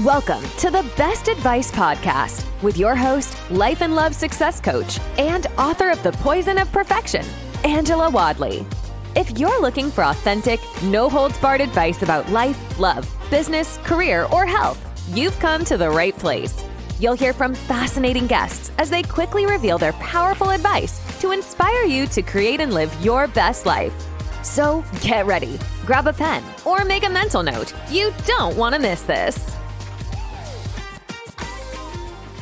Welcome to the Best Advice Podcast with your host, life and love success coach, and author of The Poison of Perfection, Angela Wadley. If you're looking for authentic, no-holds-barred advice about life, love, business, career, or health, you've come to the right place. You'll hear from fascinating guests as they quickly reveal their powerful advice to inspire you to create and live your best life. So get ready, grab a pen, or make a mental note. You don't want to miss this.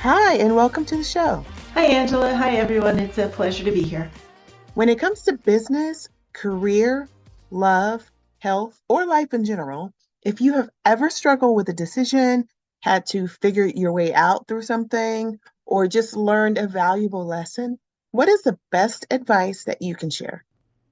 Hi, and welcome to the show. Hi, Angela. Hi, everyone. It's a pleasure to be here. When it comes to business, career, love, health, or life in general, if you have ever struggled with a decision, had to figure your way out through something, or just learned a valuable lesson, what is the best advice that you can share?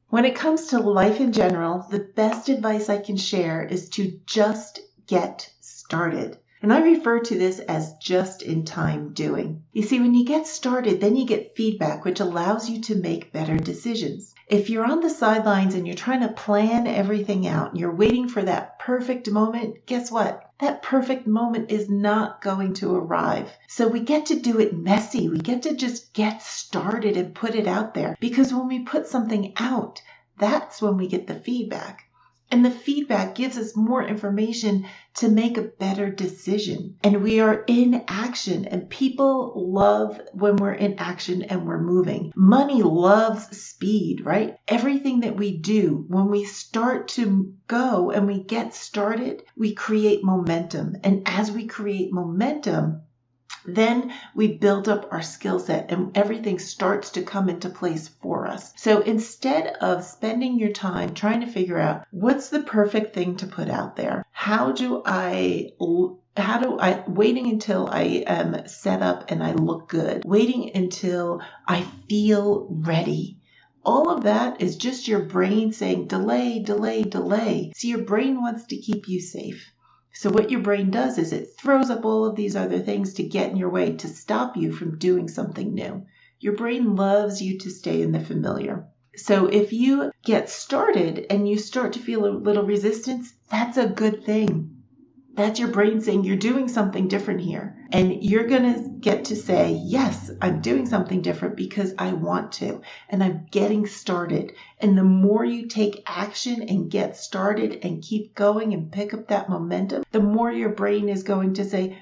When it comes to life in general, the best advice I can share is to just get started. And I refer to this as just-in-time doing. You see, when you get started, then you get feedback, which allows you to make better decisions. If you're on the sidelines and you're trying to plan everything out, and you're waiting for that perfect moment, guess what? That perfect moment is not going to arrive. So we get to do it messy. We get to just get started and put it out there. Because when we put something out, that's when we get the feedback. And the feedback gives us more information to make a better decision. And we are in action, and people love when we're in action and we're moving. Money loves speed, right? Everything that we do, when we start to go and we get started, we create momentum. And as we create momentum, then we build up our skill set and everything starts to come into place for us. So instead of spending your time trying to figure out what's the perfect thing to put out there, waiting until I am set up and I look good, waiting until I feel ready. All of that is just your brain saying delay, delay, delay. So your brain wants to keep you safe. So what your brain does is it throws up all of these other things to get in your way, to stop you from doing something new. Your brain loves you to stay in the familiar. So if you get started and you start to feel a little resistance, that's a good thing. That's your brain saying you're doing something different here. And you're going to get to say, yes, I'm doing something different because I want to. And I'm getting started. And the more you take action and get started and keep going and pick up that momentum, the more your brain is going to say,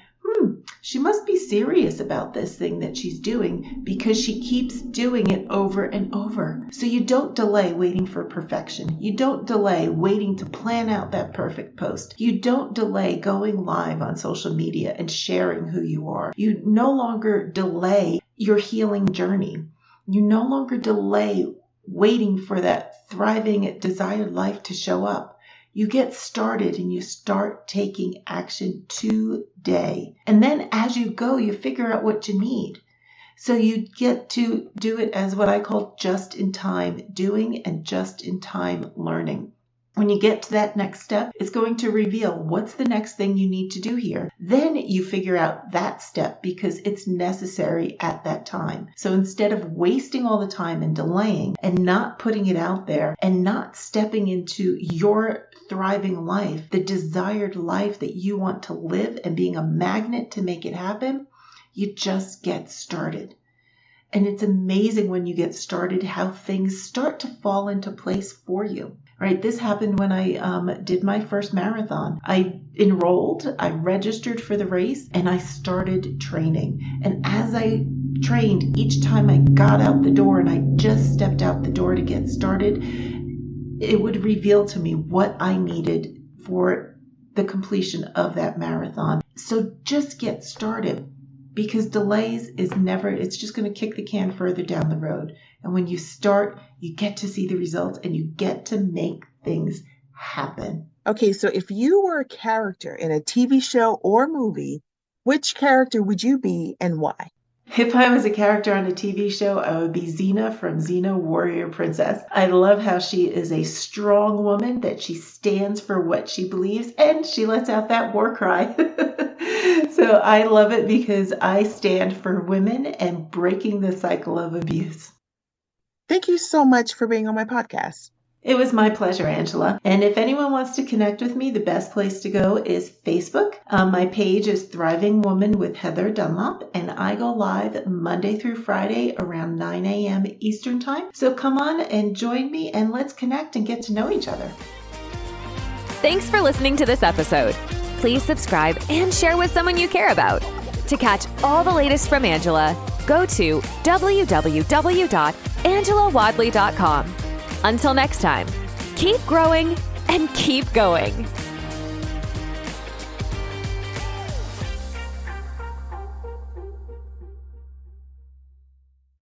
she must be serious about this thing that she's doing because she keeps doing it over and over. So you don't delay waiting for perfection. You don't delay waiting to plan out that perfect post. You don't delay going live on social media and sharing who you are. You no longer delay your healing journey. You no longer delay waiting for that thriving, desired life to show up. You get started and you start taking action today. And then as you go, you figure out what you need. So you get to do it as what I call just-in-time doing and just-in-time learning. When you get to that next step, it's going to reveal what's the next thing you need to do here. Then you figure out that step because it's necessary at that time. So instead of wasting all the time and delaying and not putting it out there and not stepping into your thriving life, the desired life that you want to live and being a magnet to make it happen, you just get started. And it's amazing when you get started how things start to fall into place for you. Right? This happened when I did my first marathon. I enrolled, I registered for the race, and I started training. And as I trained, each time I got out the door and I just stepped out the door to get started, it would reveal to me what I needed for the completion of that marathon. So just get started. Because delays it's just going to kick the can further down the road. And when you start, you get to see the results and you get to make things happen. Okay, so if you were a character in a TV show or movie, which character would you be and why? If I was a character on a TV show, I would be Xena from Xena Warrior Princess. I love how she is a strong woman, that she stands for what she believes, and she lets out that war cry. So I love it because I stand for women and breaking the cycle of abuse. Thank you so much for being on my podcast. It was my pleasure, Angela. And if anyone wants to connect with me, the best place to go is Facebook. My page is Thriving Woman with Heather Dunlop, and I go live Monday through Friday around 9 a.m. Eastern Time. So come on and join me, and let's connect and get to know each other. Thanks for listening to this episode. Please subscribe and share with someone you care about. To catch all the latest from Angela, go to www.angelawadley.com. Until next time, keep growing and keep going.